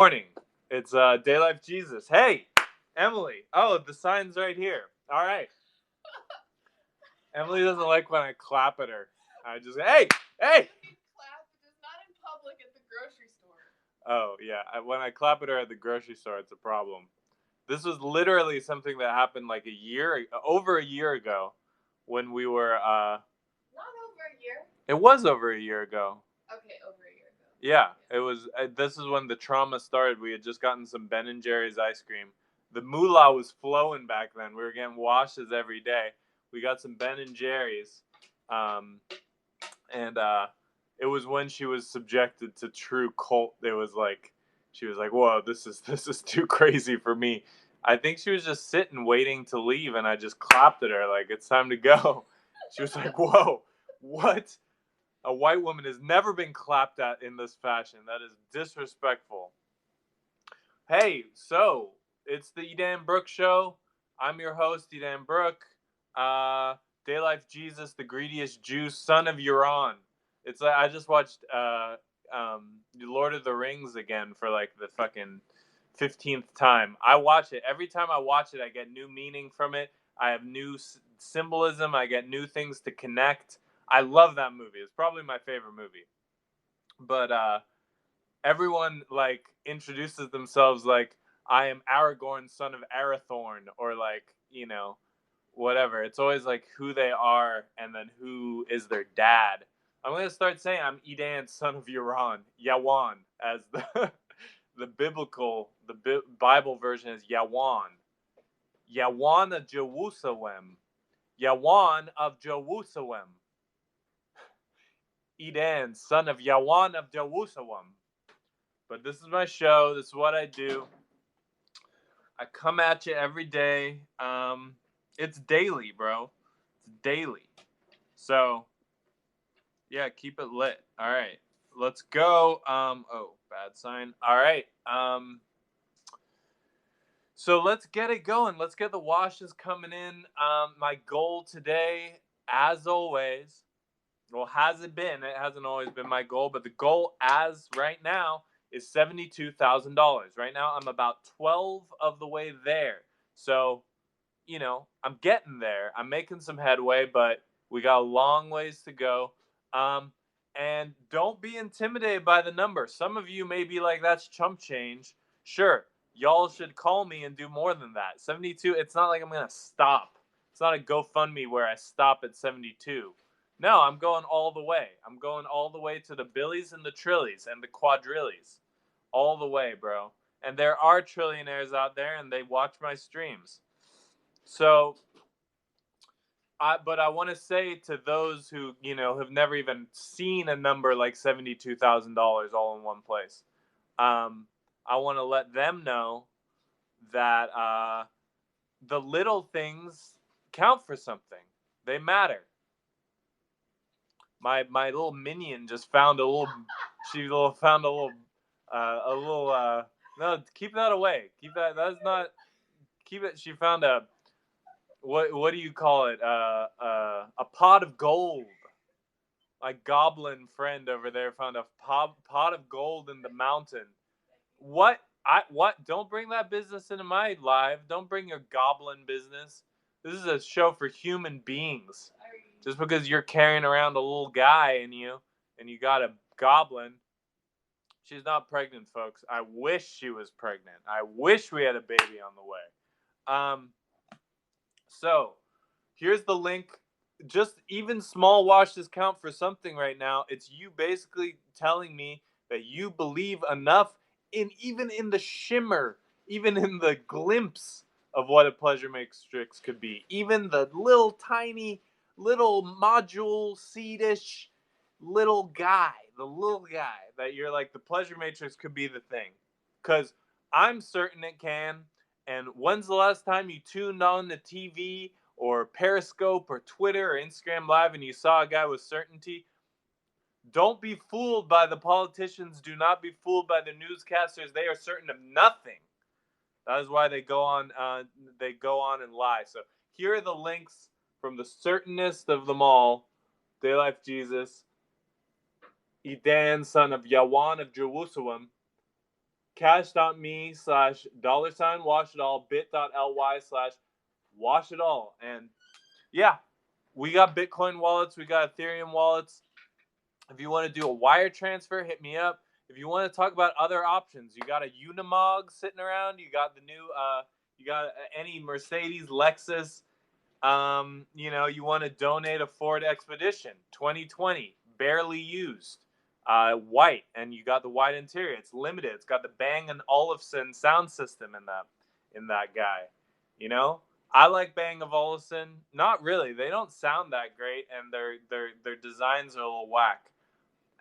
Morning. It's Day Life Jesus. Hey, Emily. Oh, the sign's right here. All right. Emily doesn't like when I clap at her. I just hey. Clap, just not in public at the grocery store. Oh yeah. When I clap at her at the grocery store, it's a problem. This was literally something that happened like over a year ago, when we were. Not over a year. It was over a year ago. Okay, over a year ago. Yeah, it was. This is when the trauma started. We had just gotten some Ben and Jerry's ice cream. The moolah was flowing back then. We were getting washes every day. We got some Ben and Jerry's, and it was when she was subjected to true cult. It was like she was like, "Whoa, this is too crazy for me." I think she was just sitting, waiting to leave, and I just clapped at her like, "It's time to go." She was like, "Whoa, what?" A white woman has never been clapped at in this fashion. That is disrespectful. Hey, so it's the Edan Brooke Show. I'm your host, Edan Brooke. Day Life Jesus, the greediest Jew, son of Euron. It's like I just watched Lord of the Rings again for like the fucking 15th time. I watch it. Every time I watch it, I get new meaning from it. I have new symbolism. I get new things to connect. I love that movie. It's probably my favorite movie. But everyone like introduces themselves like I am Aragorn, son of Arathorn, or like, whatever. It's always like who they are and then who is their dad. I'm gonna start saying I'm Edan, son of Euron, Yawan, as the the Bible version is Yawan. Yawan of Jerusalem. Yawan of Jerusalem. Edan, son of Yawan of Jerusalem. But this is my show. This is what I do. I come at you every day. It's daily, bro. It's daily. So, yeah, keep it lit. All right, let's go. Oh, bad sign. All right. So let's get it going. Let's get the washes coming in. My goal today, as always, well, has it been? It hasn't always been my goal, but the goal as right now is $72,000. Right now, I'm about 12 of the way there. So, I'm getting there. I'm making some headway, but we got a long ways to go. And don't be intimidated by the number. Some of you may be like, that's chump change. Sure, y'all should call me and do more than that. 72, it's not like I'm going to stop. It's not a GoFundMe where I stop at 72. No, I'm going all the way. I'm going all the way to the billies and the trillies and the quadrillies. All the way, bro. And there are trillionaires out there, and they watch my streams. So, but I want to say to those who, have never even seen a number like $72,000 all in one place, I want to let them know that the little things count for something. They matter. My little minion just found a little. She found a little. No, keep that away. Keep that. That's not. Keep it. She found a. What do you call it? A pot of gold. My goblin friend over there found a pot of gold in the mountain. What? What? Don't bring that business into my live. Don't bring your goblin business. This is a show for human beings. Just because you're carrying around a little guy in you and you got a goblin, she's not pregnant, folks. I wish she was pregnant. I wish we had a baby on the way. So, here's the link. Just even small washes count for something right now. It's you basically telling me that you believe enough even in the shimmer, even in the glimpse of what a pleasure matrix could be. Even the little tiny little module seedish little guy, the little guy that you're like the pleasure matrix could be the thing. Cuz I'm certain it can. And when's the last time you tuned on the TV or Periscope or Twitter or Instagram Live and you saw a guy with certainty? Don't be fooled by the politicians. Do not be fooled by the newscasters. They are certain of nothing. That is why they go on. They go on and lie. So here are the links from the certainest of them all: Day Life Jesus, Edan, son of Yawan of Jerusalem, cash.me/$washitall, bit.ly/washitall. And yeah, we got Bitcoin wallets, we got Ethereum wallets. If you want to do a wire transfer, hit me up. If you want to talk about other options, you got a Unimog sitting around. You got the new, you got any Mercedes, Lexus. You want to donate a Ford Expedition 2020, barely used, white, and you got the white interior. It's limited. It's got the Bang and Olufsen sound system in that guy. I like Bang & Olufsen. Not really. They don't sound that great, and their designs are a little whack.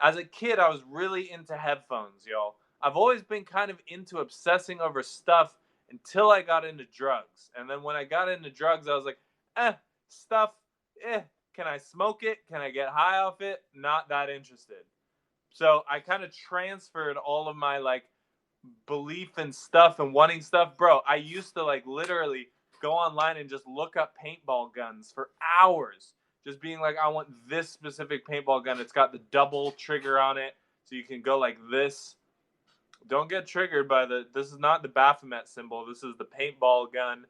As a kid, I was really into headphones, y'all. I've always been kind of into obsessing over stuff until I got into drugs. And then when I got into drugs, I was like, stuff, can I smoke it? Can I get high off it? Not that interested. So I kind of transferred all of my belief in stuff and wanting stuff. Bro, I used to literally go online and just look up paintball guns for hours. Just being like, I want this specific paintball gun. It's got the double trigger on it, so you can go like this. Don't get triggered by this is not the Baphomet symbol. This is the paintball gun,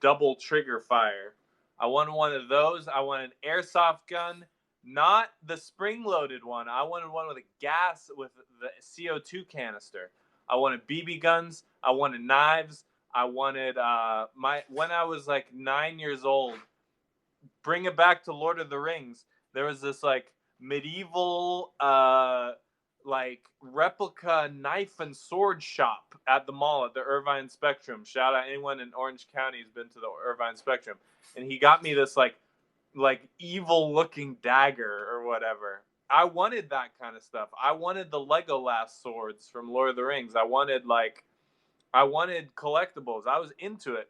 double trigger fire. I wanted one of those. I want an airsoft gun, not the spring-loaded one. I wanted one with a gas, with the CO2 canister. I wanted BB guns. I wanted knives. I wanted when I was 9 years old. Bring it back to Lord of the Rings. There was this medieval replica knife and sword shop at the mall at the Irvine Spectrum. Shout out anyone in Orange County who's been to the Irvine Spectrum. And he got me this evil looking dagger or whatever. I wanted that kind of stuff. I wanted the Legolas swords from Lord of the Rings. I wanted collectibles. I was into it.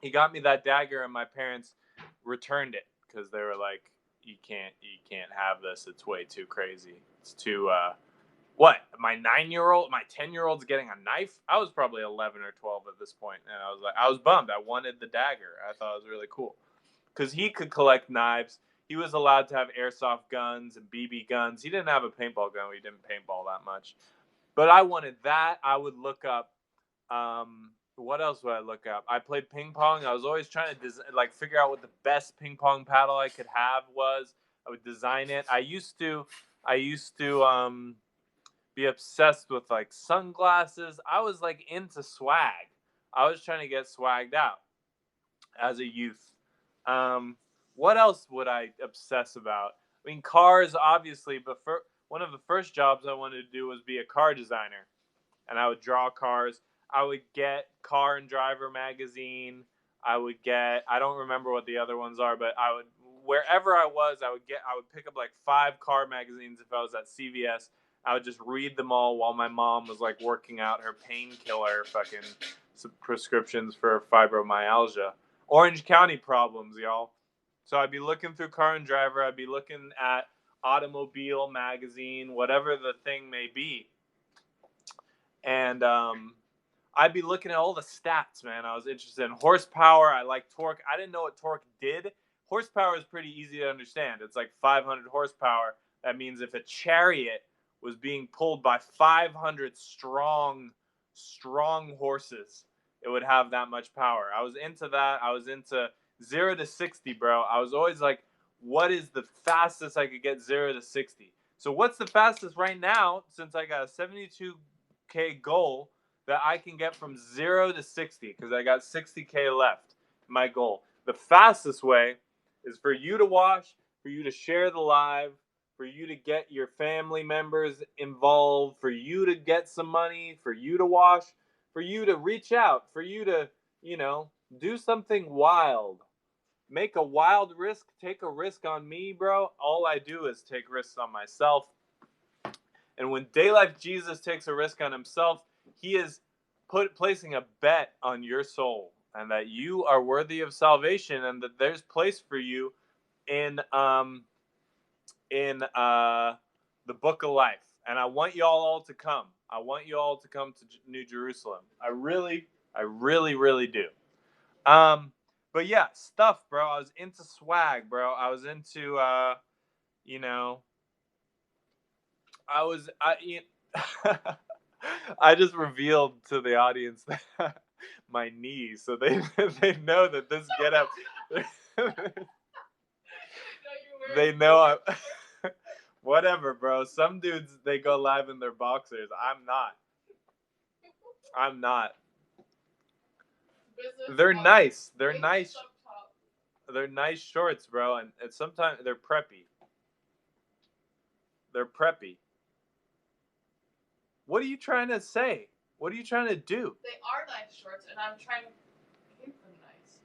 He got me that dagger, and my parents returned it because they were like, you can't have this. It's way too crazy. It's too what? My 10-year-old's getting a knife? I was probably 11 or 12 at this point, and I was bummed. I wanted the dagger. I thought it was really cool because he could collect knives. He was allowed to have airsoft guns and BB guns. He didn't have a paintball gun. We didn't paintball that much, but I wanted that. I would look up. What else would I look up? I played ping pong. I was always trying to figure out what the best ping pong paddle I could have was. I would design it. I used to be obsessed with sunglasses. I was into swag. I was trying to get swagged out as a youth. What else would I obsess about? I mean, cars, obviously, but one of the first jobs I wanted to do was be a car designer, and I would draw cars. I would get Car and Driver magazine. I don't remember what the other ones are, but wherever I was, I would pick up 5 car magazines if I was at CVS. I would just read them all while my mom was working out her painkiller prescriptions for fibromyalgia. Orange County problems, y'all. So I'd be looking through Car and Driver. I'd be looking at Automobile magazine, whatever the thing may be. And I'd be looking at all the stats, man. I was interested in horsepower. I like torque. I didn't know what torque did. Horsepower is pretty easy to understand. It's 500 horsepower. That means if a chariot was being pulled by 500 strong horses, it would have that much power. I was into that. I was into 0 to 60, bro. I was always what is the fastest I could get 0 to 60? So what's the fastest right now, since I got a 72K goal, that I can get from 0 to 60, because I got 60K left, my goal. The fastest way is for you to watch, for you to share the live, for you to get your family members involved, for you to get some money, for you to watch, for you to reach out, for you to, do something wild. Make a wild risk, take a risk on me, bro. All I do is take risks on myself. And when Daylife Jesus takes a risk on himself, he is placing a bet on your soul, and that you are worthy of salvation, and that there's place for you in the book of life. And I want y'all all to come. I want you all to come to New Jerusalem. I really, really do. But yeah, stuff, bro. I was into swag, bro. I was into, I just revealed to the audience my knee, so they they know that this getup. They know I'm. Whatever, bro. Some dudes they go live in their boxers. I'm not. I'm not. They're nice. They're nice. They're nice shorts, bro, and sometimes they're preppy. They're preppy. What are you trying to say? What are you trying to do? They are nice shorts, and I'm trying to keep them nice.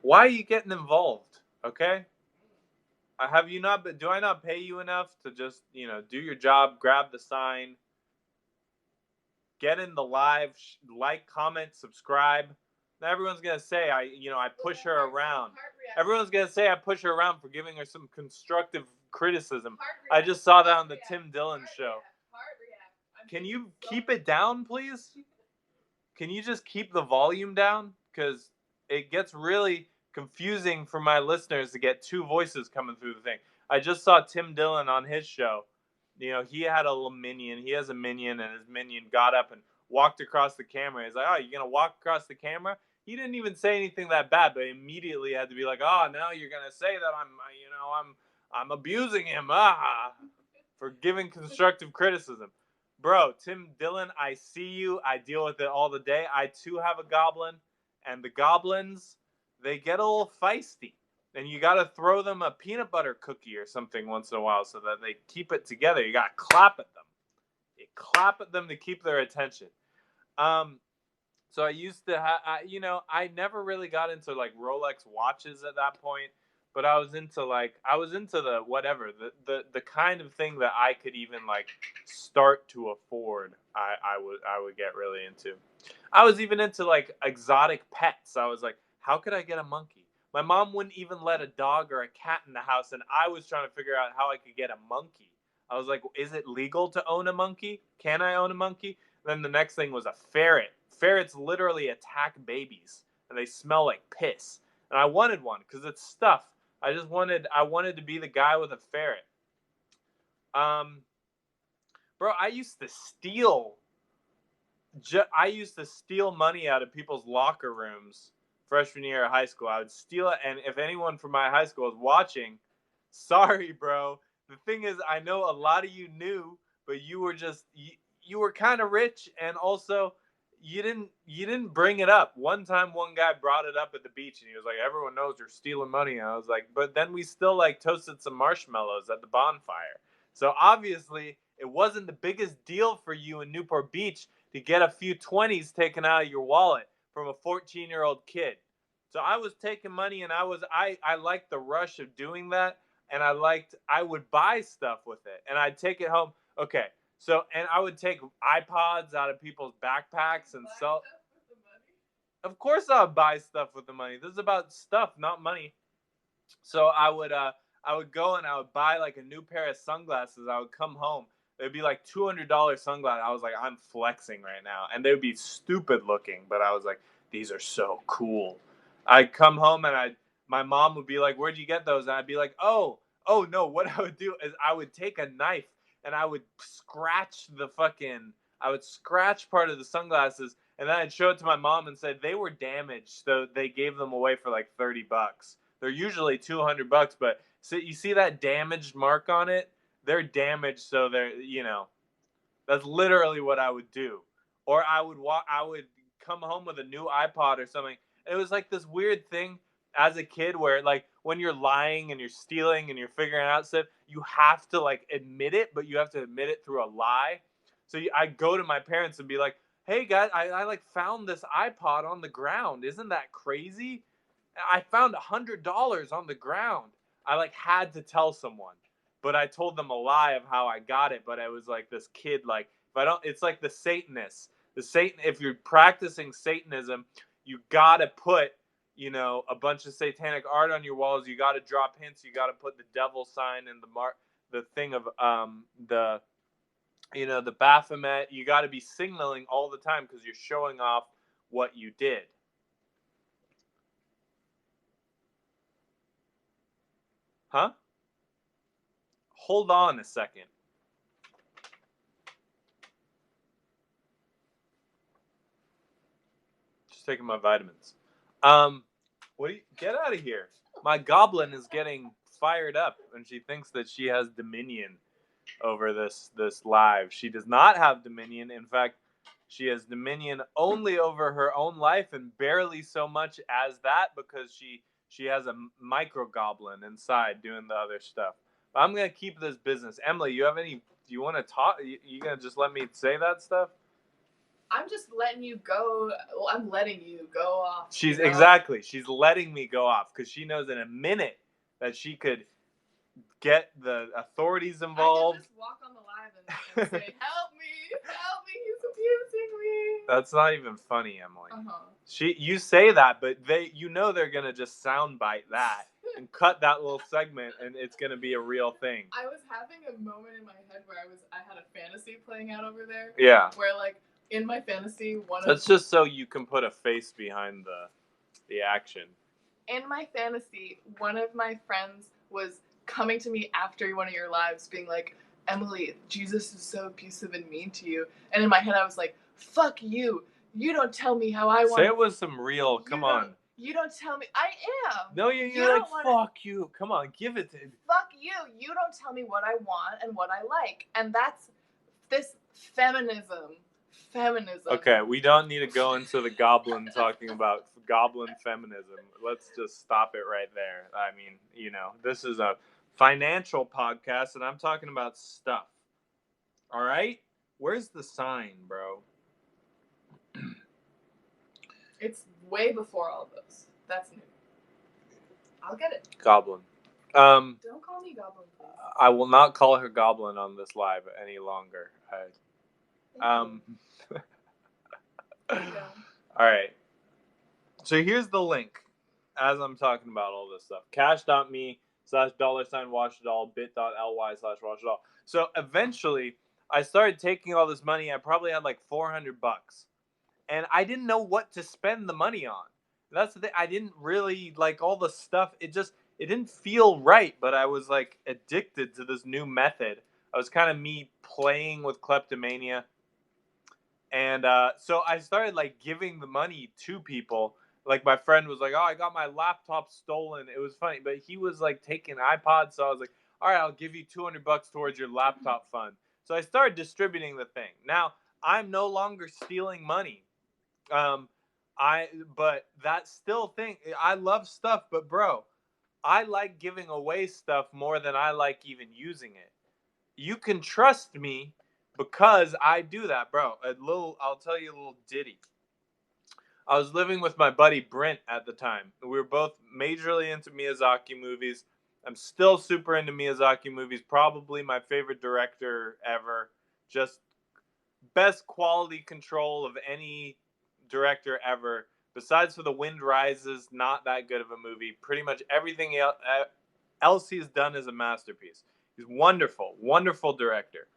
Why are you getting involved? Okay. Have you not? Do I not pay you enough to just do your job, grab the sign, get in the live, like, comment, subscribe? Now everyone's gonna say I push her around. Everyone's gonna say I push her around for giving her some constructive criticism. I just saw that on the Tim Dillon show. Can you keep it down, please? Can you just keep the volume down? Because it gets really confusing for my listeners to get two voices coming through the thing. I just saw Tim Dillon on his show. He had a little minion. He has a minion, and his minion got up and walked across the camera. He's like, "Oh, you're gonna walk across the camera?" He didn't even say anything that bad, but immediately had to be like, "Oh, now you're gonna say that I'm abusing him, for giving constructive criticism." Bro, Tim Dillon, I see you. I deal with it all the day. I too have a goblin, and the goblins, they get a little feisty. And you got to throw them a peanut butter cookie or something once in a while so that they keep it together. You got to clap at them. You clap at them to keep their attention. So I used to have, I never really got into like Rolex watches at that point, but I was into the whatever, the kind of thing that I could even like start to afford. I would get really into. I was even into like exotic pets. I was like, how could I get a monkey? My mom wouldn't even let a dog or a cat in the house, and I was trying to figure out how I could get a monkey. I was like, is it legal to own a monkey? Can I own a monkey? Then the next thing was a ferret. Ferrets literally attack babies, and they smell like piss. And I wanted one because it's stuff. I wanted to be the guy with a ferret. Bro, I used to steal money out of people's locker rooms freshman year of high school. I would steal it, and if anyone from my high school is watching, sorry, bro. The thing is, I know a lot of you knew, but you were kind of rich, and also you didn't bring it up. One time, one guy brought it up at the beach, and he was like, "Everyone knows you're stealing money." And I was like, "But then we still like toasted some marshmallows at the bonfire." So obviously, it wasn't the biggest deal for you in Newport Beach to get a few 20s taken out of your wallet from a 14-year-old kid. So I was taking money, and I liked the rush of doing that, and I would buy stuff with it, and I'd take it home. Okay, so and I would take iPods out of people's backpacks and sell. Of course, I would buy stuff with the money. This is about stuff, not money. So I would go and I would buy like a new pair of sunglasses. I would come home. It'd be like $200 sunglasses. I was like, I'm flexing right now, and they would be stupid looking, but I was like, these are so cool. I'd come home and my mom would be like, "Where'd you get those?" And I'd be like, "Oh no." What I would do is I would take a knife and I would scratch part of the sunglasses, and then I'd show it to my mom and say they were damaged, so they gave them away for like $30. They're usually $200, but so you see that damaged mark on it? They're damaged, so that's literally what I would do. Or I would come home with a new iPod or something. It was like this weird thing as a kid where like when you're lying and you're stealing and you're figuring out stuff, you have to like admit it, but you have to admit it through a lie. So I go to my parents and be like, "Hey guys, I like found this iPod on the ground. Isn't that crazy? I found $100 on the ground." I like had to tell someone, but I told them a lie of how I got it. But I was like this kid, like if I don't, it's like the Satanists. If you're practicing Satanism, you gotta put a bunch of satanic art on your walls. You gotta drop hints. You gotta put the devil sign and the thing of the Baphomet. You gotta be signaling all the time because you're showing off what you did. Huh? Hold on a second. just taking my vitamins. What do you get out of here? My goblin is getting fired up, and she thinks that she has dominion over this live. She does not have dominion. In fact, she has dominion only over her own life, and barely so much as that, because she has a micro goblin inside doing the other stuff. But I'm gonna keep this business. Emily, you have any? Do you want to talk? You gonna just let me say that stuff? I'm just letting you go. Well, I'm letting you go off. She's exactly. She's letting me go off because she knows in a minute that she could get the authorities involved. I could just walk on the live and say, "Help me! Help me! He's abusing me." That's not even funny, Emily. You say that, but they're gonna just soundbite that and cut that little segment, and it's gonna be a real thing. I was having a moment in my head where I had a fantasy playing out over there. Yeah. Where like in my fantasy, That's just so you can put a face behind the action. In my fantasy, one of my friends was coming to me after one of your lives being like, "Emily, Jesus is so abusive and mean to you." And in my head I was like, "Fuck you. You don't tell me how I want." Say it was some real, come on. You don't tell me. I am. No, you're like, fuck you. Come on, give it to me. Fuck you. You don't tell me what I want and what I like. And that's this feminism. Okay, we don't need to go into the goblin talking about goblin feminism. Let's just stop it right there. I mean, this is a financial podcast, and I'm talking about stuff. All right? Where's the sign, bro? It's way before all this. That's new. I'll get it. Goblin. Don't call me Goblin, please. I will not call her Goblin on this live any longer. All right. So here's the link as I'm talking about all this stuff. Cash.me/$watchitall, bit.ly/watchitall. So eventually I started taking all this money. I probably had like $400. And I didn't know what to spend the money on. That's the thing. I didn't really like all the stuff. It didn't feel right, but I was like addicted to this new method. I was kind of me playing with kleptomania. And so I started like giving the money to people. Like my friend was like, "Oh, I got my laptop stolen." It was funny, but he was like taking iPods. So I was like, "All right, I'll give you $200 towards your laptop fund." So I started distributing the thing. Now I'm no longer stealing money. But that still thing. I love stuff, but bro, I like giving away stuff more than I like even using it. You can trust me. Because I do that, bro. I'll tell you a little ditty. I was living with my buddy Brent at the time. We were both majorly into Miyazaki movies. I'm still super into Miyazaki movies. Probably my favorite director ever. Just best quality control of any director ever. Besides for The Wind Rises, not that good of a movie. Pretty much everything else he's done is a masterpiece. He's wonderful, wonderful director.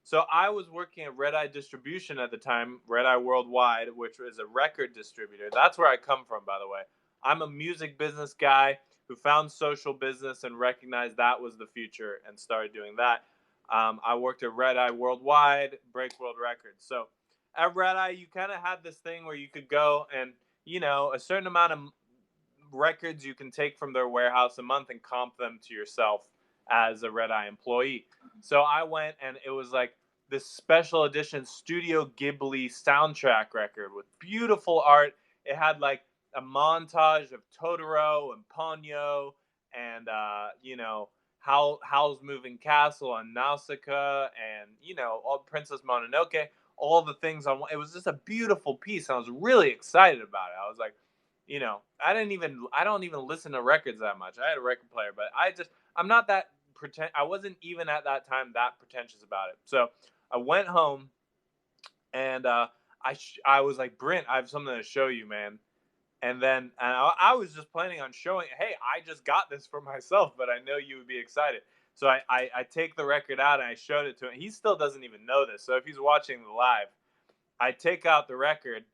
So I was working at Red Eye Distribution at the time, Red Eye Worldwide, which was a record distributor. That's where I come from, by the way. I'm a music business guy who found social business and recognized that was the future and started doing that. I worked at Red Eye Worldwide, Break World Records. So at Red Eye, you kind of had this thing where you could go and, a certain amount of records you can take from their warehouse a month and comp them to yourself as a Red Eye employee. So I went, and it was like this special edition Studio Ghibli soundtrack record with beautiful art. It had like a montage of Totoro and Ponyo and Howl's Moving Castle and Nausicaa and all Princess Mononoke, all the things on. It was just a beautiful piece, and I was really excited about it. I was like, I don't even listen to records that much. I had a record player, but I'm not that I wasn't even at that time that pretentious about it. So I went home, and I was like, Brent, I have something to show you, man. And then I was just planning on showing, hey, I just got this for myself, but I know you would be excited. So I take the record out and I showed it to him. He still doesn't even know this. So if he's watching the live, I take out the record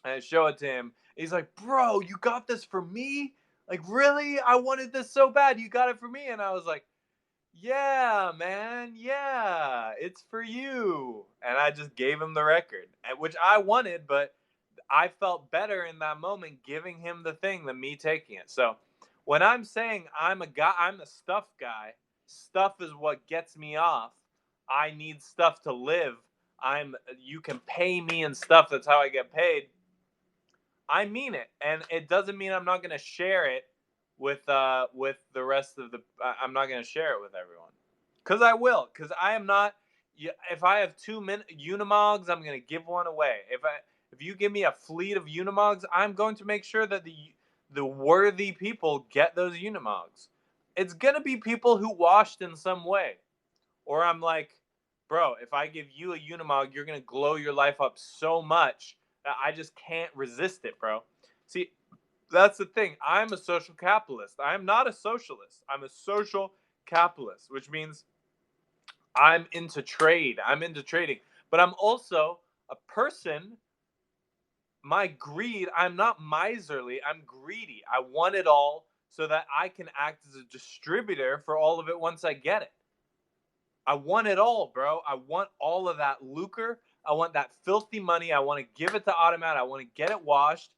and I show it to him. He's like, bro, you got this for me? Like, really? I wanted this so bad. You got it for me? And I was like, yeah, man. Yeah, it's for you. And I just gave him the record, which I wanted, but I felt better in that moment giving him the thing than me taking it. So when I'm saying I'm a stuff guy, stuff is what gets me off. I need stuff to live. You can pay me in stuff. That's how I get paid. I mean it, and it doesn't mean I'm not going to share it with the rest of the. I'm not going to share it with everyone, because I will. Because I am not. If I have 2 Unimogs, I'm going to give one away. If you give me a fleet of Unimogs, I'm going to make sure that the worthy people get those Unimogs. It's going to be people who washed in some way, or I'm like, bro, if I give you a Unimog, you're going to glow your life up so much that I just can't resist it, bro. See, that's the thing. I'm a social capitalist. I'm not a socialist. I'm a social capitalist, which means I'm into trade. I'm into trading. But I'm also a person. My greed, I'm not miserly. I'm greedy. I want it all so that I can act as a distributor for all of it once I get it. I want it all, bro. I want all of that lucre. I want that filthy money. I want to give it to Automat. I want to get it washed.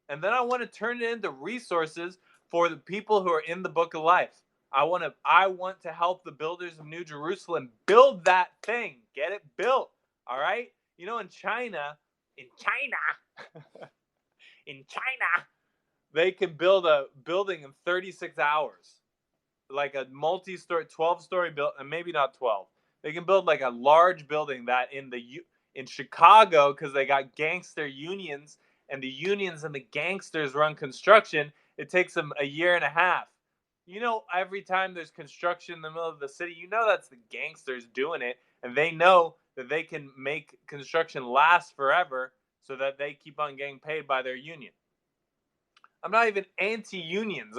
And then I want to turn it into resources for the people who are in the book of life. I want to help the builders of New Jerusalem build that thing. Get it built. All right? You know, in China, in China, they can build a building in 36 hours. Like a multi-story, 12-story build, and maybe not 12. They can build like a large building that in Chicago, because they got gangster unions, and the unions and the gangsters run construction. It takes them a year and a half. You know, every time there's construction in the middle of the city, you know that's the gangsters doing it, and they know that they can make construction last forever, so that they keep on getting paid by their union. I'm not even anti-unions.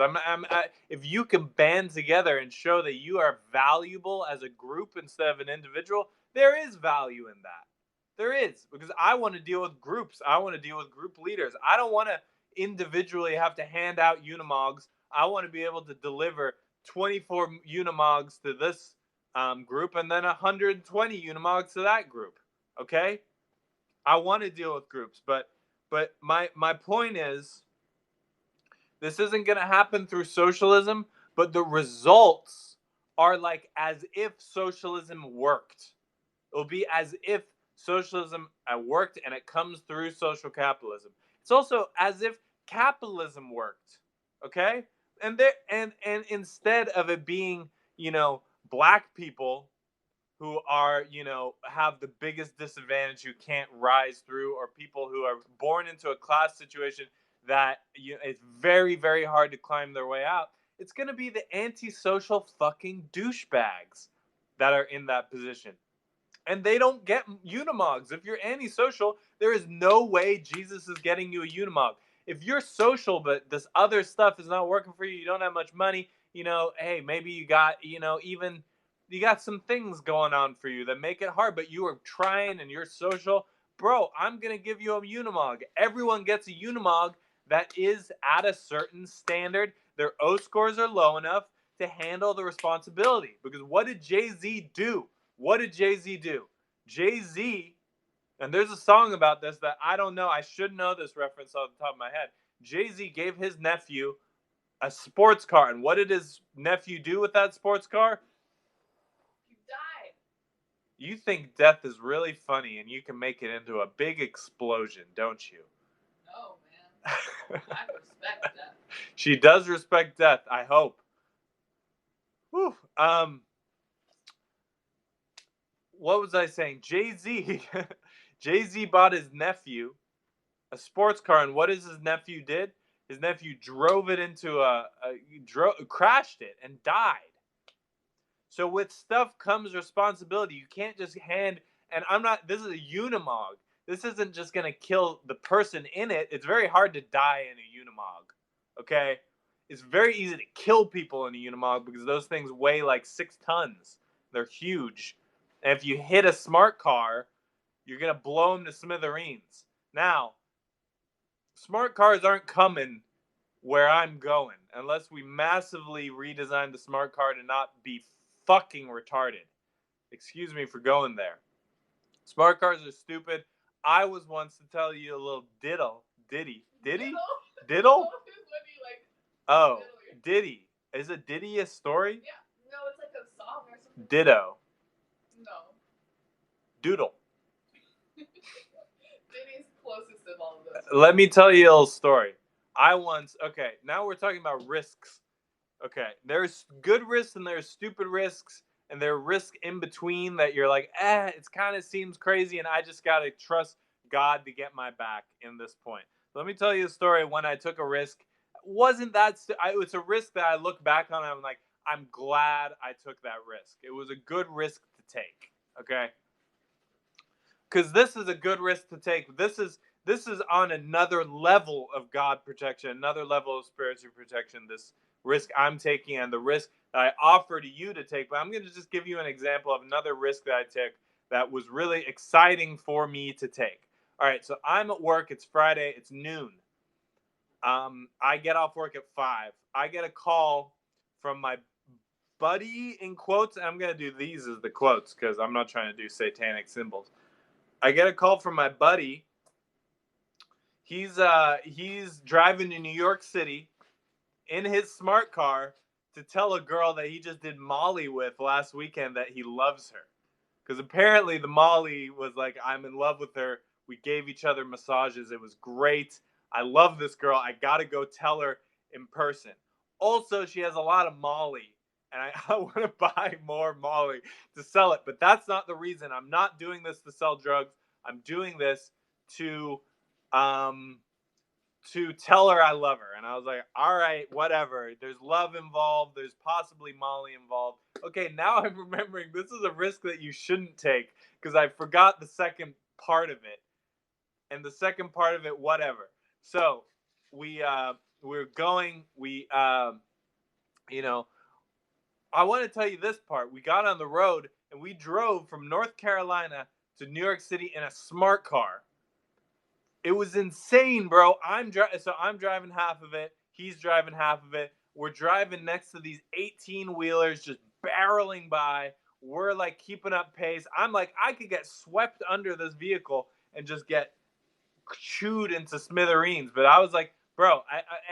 If you can band together and show that you are valuable as a group instead of an individual, there is value in that. There is, because I want to deal with groups. I want to deal with group leaders. I don't want to individually have to hand out Unimogs. I want to be able to deliver 24 Unimogs to this group and then 120 Unimogs to that group. Okay? I want to deal with groups, but my point is, this isn't going to happen through socialism, but the results are like as if socialism worked. It'll be as if socialism worked and it comes through social capitalism. It's also as if capitalism worked. Okay? And instead of it being, black people who are, have the biggest disadvantage, who can't rise through, or people who are born into a class situation that it's very, very hard to climb their way out. It's going to be the antisocial fucking douchebags that are in that position. And they don't get Unimogs. If you're antisocial, there is no way Jesus is getting you a Unimog. If you're social, but this other stuff is not working for you, you don't have much money, hey, maybe you got, even you got some things going on for you that make it hard, but you are trying and you're social. Bro, I'm going to give you a Unimog. Everyone gets a Unimog that is at a certain standard. Their O scores are low enough to handle the responsibility. Because what did Jay-Z do? What did Jay-Z do? Jay-Z, and there's a song about this that I don't know. I should know this reference off the top of my head. Jay-Z gave his nephew a sports car. And what did his nephew do with that sports car? He died. You think death is really funny and you can make it into a big explosion, don't you? No, man. I respect death. She does respect death, I hope. Whew. What was I saying? Jay-Z bought his nephew a sports car, and what does his nephew did? His nephew drove it into crashed it and died. So with stuff comes responsibility. You can't just hand, and this is a Unimog. This isn't just going to kill the person in it. It's very hard to die in a Unimog, okay? It's very easy to kill people in a Unimog because those things weigh like 6 tons. They're huge. And if you hit a smart car, you're going to blow them to smithereens. Now, smart cars aren't coming where I'm going unless we massively redesign the smart car to not be fucking retarded. Excuse me for going there. Smart cars are stupid. I was once to tell you a little ditty. Diddle? Diddle? When you, like, Oh, diddle your- ditty. Is a ditty a story? Yeah. No, it's like a song or something. Ditto. No. Doodle. Ditty's closest of all of those. Let me tell you a little story. Okay, now we're talking about risks. Okay, there's good risks and there's stupid risks, and there are risks in between that you're like, it kind of seems crazy, and I just got to trust God to get my back in this point. Let me tell you a story when I took a risk. Wasn't that, it's a risk that I look back on and I'm like, I'm glad I took that risk. It was a good risk to take, okay? Because this is a good risk to take. This is on another level of God protection, another level of spiritual protection. This risk I'm taking and the risk that I offer to you to take. But I'm going to just give you an example of another risk that I took that was really exciting for me to take. All right, so I'm at work. It's Friday. It's noon. I get off work at 5. I get a call from my buddy, in quotes. I'm going to do these as the quotes because I'm not trying to do satanic symbols. I get a call from my buddy. He's driving to New York City in his smart car to tell a girl that he just did Molly with last weekend that he loves her. Because apparently the Molly was like, I'm in love with her. We gave each other massages. It was great. I love this girl. I got to go tell her in person. Also, she has a lot of Molly, and I want to buy more Molly to sell it. But that's not the reason. I'm not doing this to sell drugs. I'm doing this to tell her I love her. And I was like, all right, whatever. There's love involved. There's possibly Molly involved. Okay, now I'm remembering this is a risk that you shouldn't take because I forgot the second part of it. And the second part of it, whatever. So we're going. I want to tell you this part. We got on the road and we drove from North Carolina to New York City in a smart car. It was insane, bro. I'm driving half of it. He's driving half of it. We're driving next to these 18-wheelers just barreling by. We're like keeping up pace. I'm like, I could get swept under this vehicle and just get chewed into smithereens. But I was like, bro,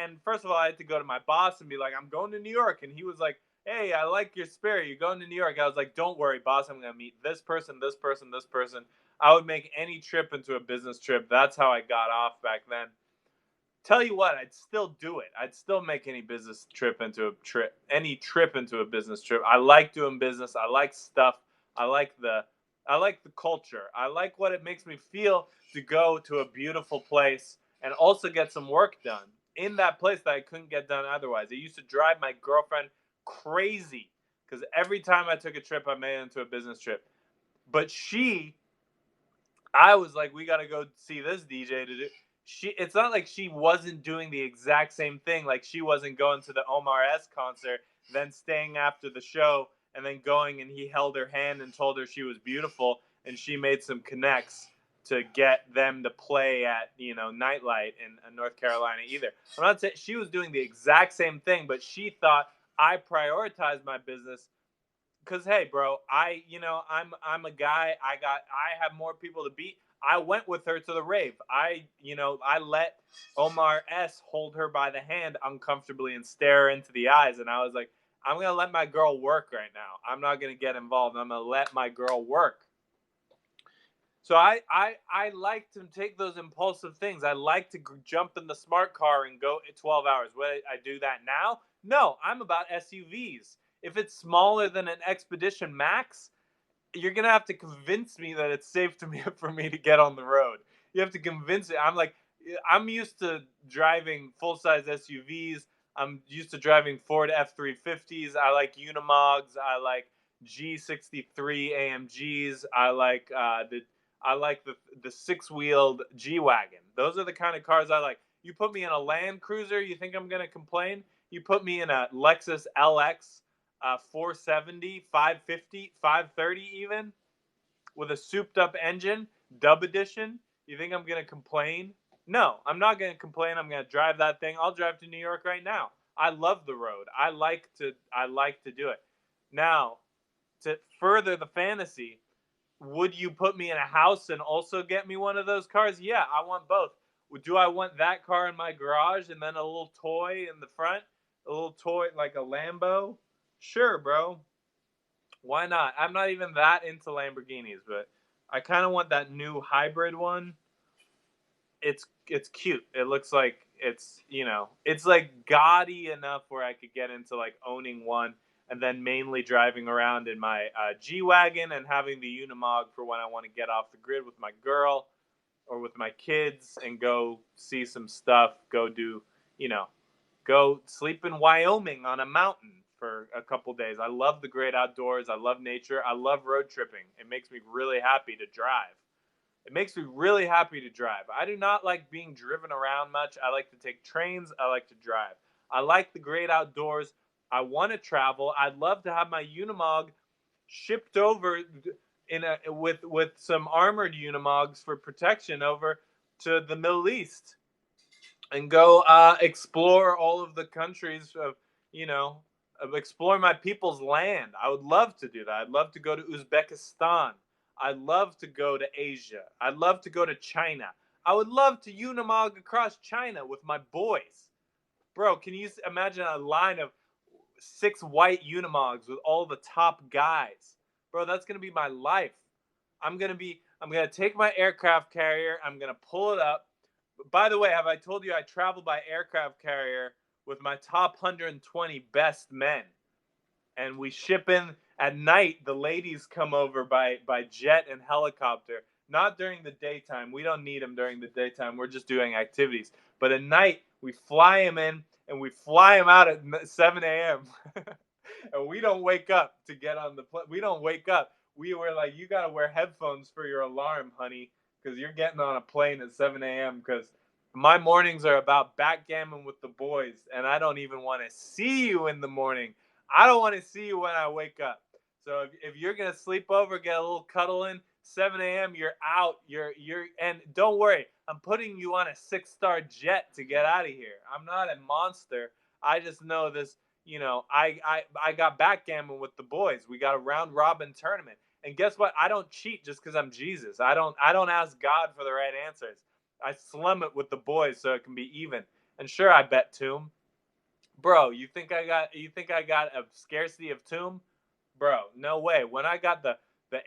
and first of all, I had to go to my boss and be like, I'm going to New York. And he was like, hey, I like your spirit. You're going to New York. I was like, don't worry, boss. I'm going to meet this person, this person, this person. I would make any trip into a business trip. That's how I got off back then. Tell you what, I'd still do it. I'd still make any trip into a business trip. I like doing business. I like stuff. I like the culture. I like what it makes me feel to go to a beautiful place and also get some work done in that place that I couldn't get done otherwise. It used to drive my girlfriend crazy because every time I took a trip, I made it into a business trip. But I was like, we got to go see this DJ to do. It's not like she wasn't doing the exact same thing. Like she wasn't going to the Omar S concert, then staying after the show, and then going and he held her hand and told her she was beautiful, and she made some connects to get them to play at Nightlight in North Carolina either. I'm not saying she was doing the exact same thing, but she thought I prioritized my business. Cause hey, bro, I'm a guy. I have more people to beat. I went with her to the rave. I let Omar S hold her by the hand uncomfortably and stare her into the eyes, and I was like, I'm gonna let my girl work right now. I'm not gonna get involved. I'm gonna let my girl work. So I like to take those impulsive things. I like to jump in the smart car and go 12 hours. Would I do that now? No, I'm about SUVs. If it's smaller than an Expedition Max, you're gonna have to convince me that it's safe for me to get on the road. You have to convince it. I'm used to driving full size SUVs. I'm used to driving Ford F-350s. I like Unimogs. I like G63 AMGs. I like the six-wheeled G-Wagon. Those are the kind of cars I like. You put me in a Land Cruiser, you think I'm gonna complain? You put me in a Lexus LX 470, 550, 530 even, with a souped up engine, dub edition, you think I'm going to complain? No, I'm not going to complain. I'm going to drive that thing. I'll drive to New York right now. I love the road. I like to do it. Now, to further the fantasy, would you put me in a house and also get me one of those cars? Yeah, I want both. Do I want that car in my garage and then a little toy in the front? A little toy like a Lambo? Sure, bro. Why not? I'm not even that into Lamborghinis, but I kind of want that new hybrid one. It's cute. It looks like it's like gaudy enough where I could get into like owning one and then mainly driving around in my G wagon and having the Unimog for when I want to get off the grid with my girl or with my kids and go see some stuff. Go do you know go sleep in Wyoming on a mountain for a couple days. I love the great outdoors. I love nature. I love road tripping. It makes me really happy to drive. It makes me really happy to drive. I do not like being driven around much. I like to take trains. I like to drive. I like the great outdoors. I want to travel. I'd love to have my Unimog shipped over with some armored Unimogs for protection over to the Middle East and go explore all of the countries of you know explore my people's land. I would love to do that. I'd love to go to Uzbekistan. I'd love to go to Asia. I'd love to go to China. I would love to unimog across China with my boys. Bro, can you imagine a line of 6 white unimogs with all the top guys? Bro, that's gonna be my life. I'm gonna take my aircraft carrier. I'm gonna pull it up. By the way, have I told you I travel by aircraft carrier with my top 120 best men? And we ship in at night. The ladies come over by jet and helicopter. Not during the daytime. We don't need them during the daytime. We're just doing activities. But at night, we fly them in and we fly them out at 7 a.m. And we don't wake up to get on the plane. We don't wake up. We were like, you got to wear headphones for your alarm, honey, because you're getting on a plane at 7 a.m. Because my mornings are about backgammon with the boys, and I don't even want to see you in the morning. I don't want to see you when I wake up. So if you're gonna sleep over, get a little cuddle in, 7 a.m. You're out. And don't worry, I'm putting you on a 6-star jet to get out of here. I'm not a monster. I just know this. I got backgammon with the boys. We got a round robin tournament. And guess what? I don't cheat just because I'm Jesus. I don't ask God for the right answers. I slum it with the boys so it can be even. And sure, I bet Tomb. Bro, you think I got a scarcity of Tomb? Bro, no way. When I got the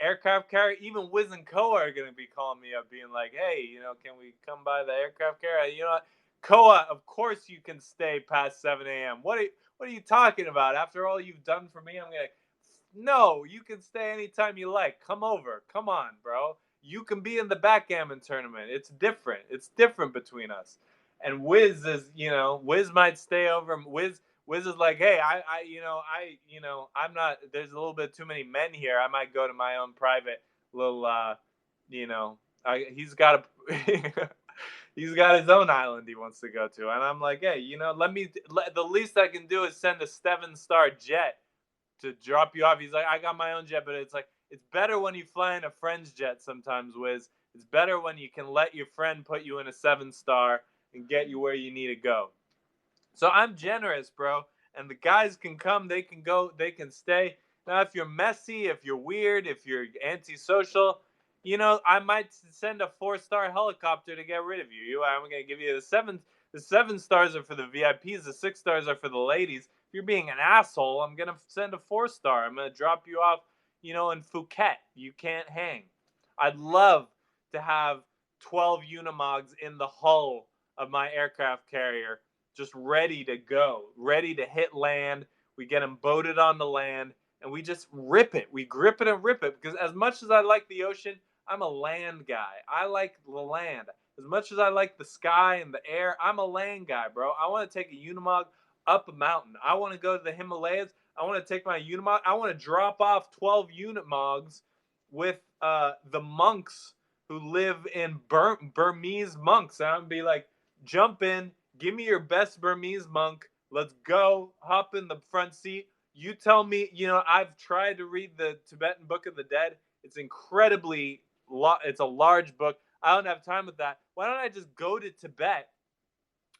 aircraft carrier, even Wiz and Koa are gonna be calling me up, being like, "Hey, can we come by the aircraft carrier?" You know what, Koa? Of course you can stay past 7 a.m. What are you talking about? After all you've done for me, I'm gonna. No, you can stay anytime you like. Come over. Come on, bro. You can be in the backgammon tournament. It's different. It's different between us. And Wiz might stay over. Wiz is like, hey, I'm not. There's a little bit too many men here. I might go to my own private little, you know, he's got a. He's got his own island he wants to go to, and I'm like, hey, the least I can do is send a 7-star jet to drop you off. He's like, I got my own jet, but it's like it's better when you fly in a friend's jet sometimes, Wiz. It's better when you can let your friend put you in a 7-star and get you where you need to go. So I'm generous, bro. And the guys can come, they can go, they can stay. Now, if you're messy, if you're weird, if you're antisocial, I might send a 4-star helicopter to get rid of you. I'm gonna give you the seven. The 7 stars are for the VIPs. The 6 stars are for the ladies. If you're being an asshole, I'm gonna send a 4-star. I'm gonna drop you off, in Phuket. You can't hang. I'd love to have 12 Unimogs in the hull of my aircraft carrier, just ready to go, ready to hit land. We get them boated on the land, and we just rip it. We grip it and rip it, because as much as I like the ocean, I'm a land guy. I like the land. As much as I like the sky and the air, I'm a land guy, bro. I want to take a Unimog up a mountain. I want to go to the Himalayas. I want to take my Unimog. I want to drop off 12 Unimogs with the monks who live in Burmese monks. And I'm be like, jump in, give me your best Burmese monk. Let's go. Hop in the front seat. You tell me. I've tried to read the Tibetan Book of the Dead. It's incredibly. It's a large book. I don't have time with that. Why don't I just go to Tibet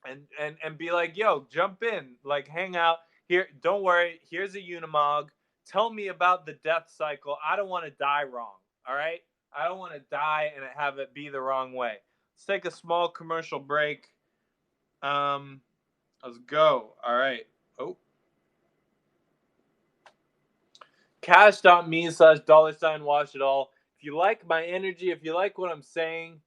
and be like, yo, jump in, like hang out here. Don't worry. Here's a Unimog. Tell me about the death cycle. I don't want to die wrong. All right. I don't want to die and have it be the wrong way. Let's take a small commercial break. Let's go. All right. Oh. Cash.me/$wash it all. If you like my energy, if you like what I'm saying,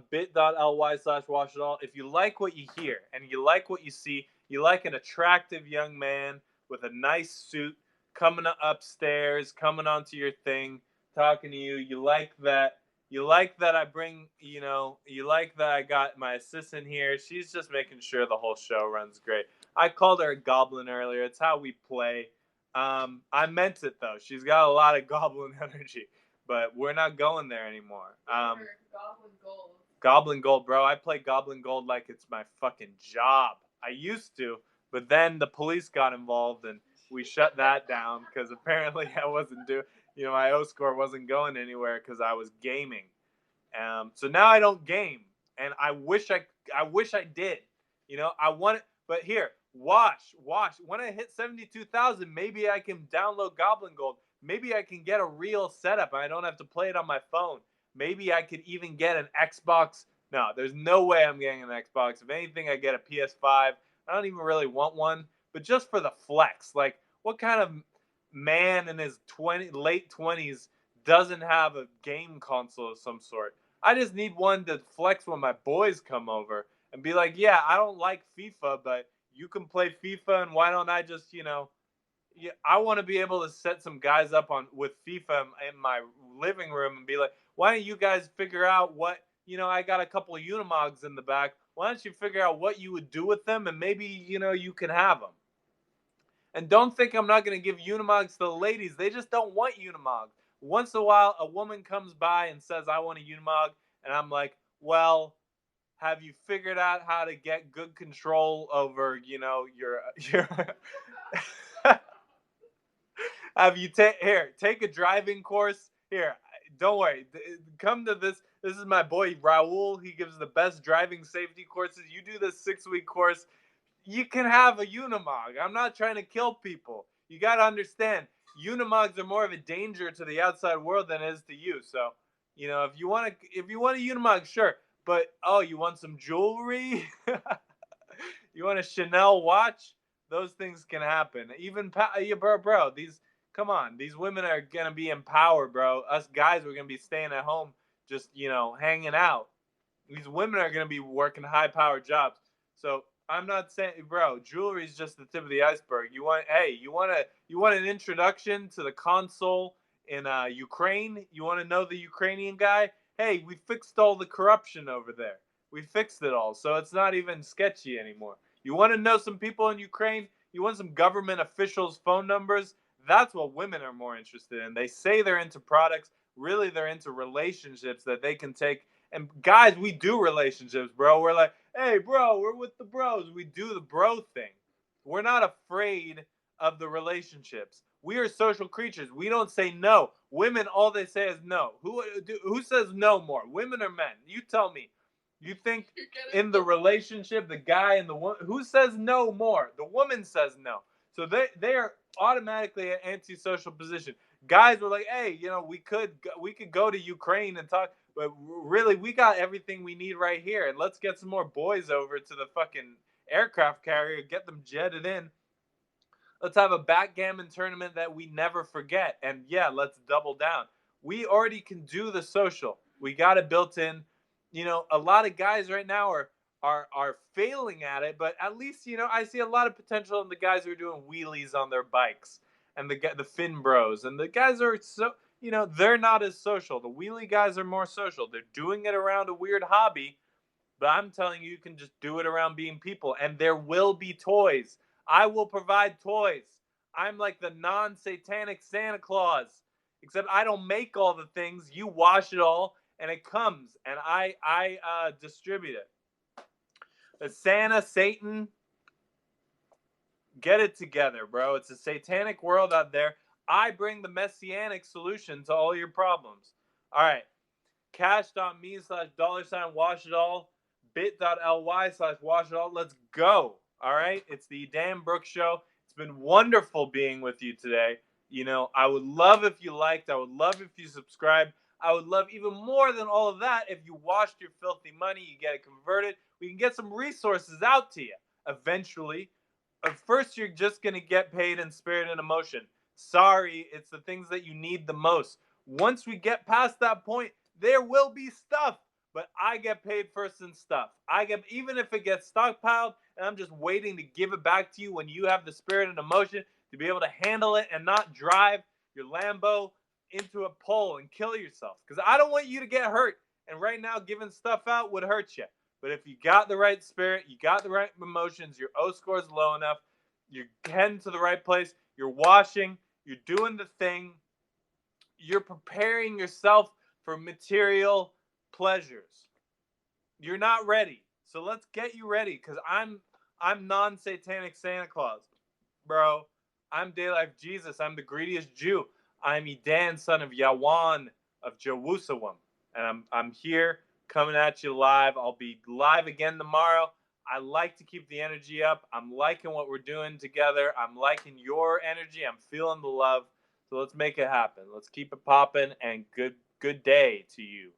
bit.ly/wash it all. If you like what you hear and you like what you see, you like an attractive young man with a nice suit coming upstairs, coming onto your thing, talking to you. You like that. You like that I bring, you like that I got my assistant here. She's just making sure the whole show runs great. I called her a goblin earlier. It's how we play. I meant it though. She's got a lot of goblin energy, but we're not going there anymore. Goblin Gold. Goblin Gold, bro. I play Goblin Gold like it's my fucking job. I used to, but then the police got involved and we shut that down because apparently I wasn't doing, my O score wasn't going anywhere because I was gaming. So now I don't game, and I wish I did. I want it, but here, watch. When I hit 72,000, maybe I can download Goblin Gold. Maybe I can get a real setup, and I don't have to play it on my phone. Maybe I could even get an Xbox. No, there's no way I'm getting an Xbox. If anything, I get a PS5. I don't even really want one, but just for the flex. Like, what kind of man in his late 20s doesn't have a game console of some sort? I just need one to flex when my boys come over and be like, yeah, I don't like FIFA, but you can play FIFA, and why don't I just, yeah, I want to be able to set some guys up with FIFA in my living room and be like, why don't you guys figure out what, I got a couple of Unimogs in the back. Why don't you figure out what you would do with them, and maybe, you can have them. And don't think I'm not going to give Unimogs to the ladies. They just don't want Unimog. Once in a while, a woman comes by and says, I want a Unimog. And I'm like, well, have you figured out how to get good control over, your have you take a driving course? Here, don't worry. Come to this. This is my boy Raul. He gives the best driving safety courses. You do this 6-week course, you can have a Unimog. I'm not trying to kill people. You got to understand, Unimogs are more of a danger to the outside world than it is to you. So, if you want a Unimog, sure. But you want some jewelry? You want a Chanel watch? Those things can happen. Even bro, come on, these women are gonna be empowered, bro. Us guys, we're gonna be staying at home, just hanging out. These women are gonna be working high-powered jobs. So I'm not saying, bro, jewelry is just the tip of the iceberg. You want an introduction to the console in Ukraine? You want to know the Ukrainian guy? Hey, we fixed all the corruption over there. We fixed it all, so it's not even sketchy anymore. You want to know some people in Ukraine? You want some government officials' phone numbers? That's what women are more interested in. They say they're into products. Really, they're into relationships that they can take. And guys, we do relationships, bro. We're like, hey, bro, we're with the bros. We do the bro thing. We're not afraid of the relationships. We are social creatures. We don't say no. Women, all they say is no. Who says no more? Women or men? You tell me. You think in the relationship, the guy and the woman, who says no more? The woman says no. So they are automatically an antisocial position. Guys were like, hey, we could go to Ukraine and talk, but really we got everything we need right here, and let's get some more boys over to the fucking aircraft carrier, get them jetted in. Let's have a backgammon tournament that we never forget, and yeah, let's double down. We already can do the social. We got it built in. A lot of guys right now are failing at it, but at least I see a lot of potential in the guys who are doing wheelies on their bikes, and the Finn Bros, and the guys are so they're not as social. The wheelie guys are more social. They're doing it around a weird hobby, but I'm telling you, you can just do it around being people, and there will be toys. I will provide toys. I'm like the non-satanic Santa Claus, except I don't make all the things. You wash it all, and it comes, and I distribute it. The Santa, Satan, get it together, bro. It's a satanic world out there. I bring the messianic solution to all your problems. All right. Cash.me/$wash it all. Bit.ly/wash it all. Let's go. All right. It's the Dan Brooks Show. It's been wonderful being with you today. You know, I would love if you liked. I would love if you subscribed. I would love even more than all of that if you washed your filthy money, you get it converted. We can get some resources out to you eventually. At first, you're just going to get paid in spirit and emotion. Sorry, it's the things that you need the most. Once we get past that point, there will be stuff, but I get paid first in stuff. I get, even if it gets stockpiled and I'm just waiting to give it back to you when you have the spirit and emotion to be able to handle it and not drive your Lambo into a pole and kill yourself. Because I don't want you to get hurt. And right now, giving stuff out would hurt you. But if you got the right spirit, you got the right emotions, your O score is low enough, you're heading to the right place, you're washing, you're doing the thing, you're preparing yourself for material pleasures. You're not ready. So let's get you ready, because I'm non-satanic Santa Claus. Bro, I'm Day Life Jesus. I'm the greediest Jew. I'm Edan, son of Yawan of Jerusalem. And I'm here coming at you live. I'll be live again tomorrow. I like to keep the energy up. I'm liking what we're doing together. I'm liking your energy. I'm feeling the love. So let's make it happen. Let's keep it popping, and good day to you.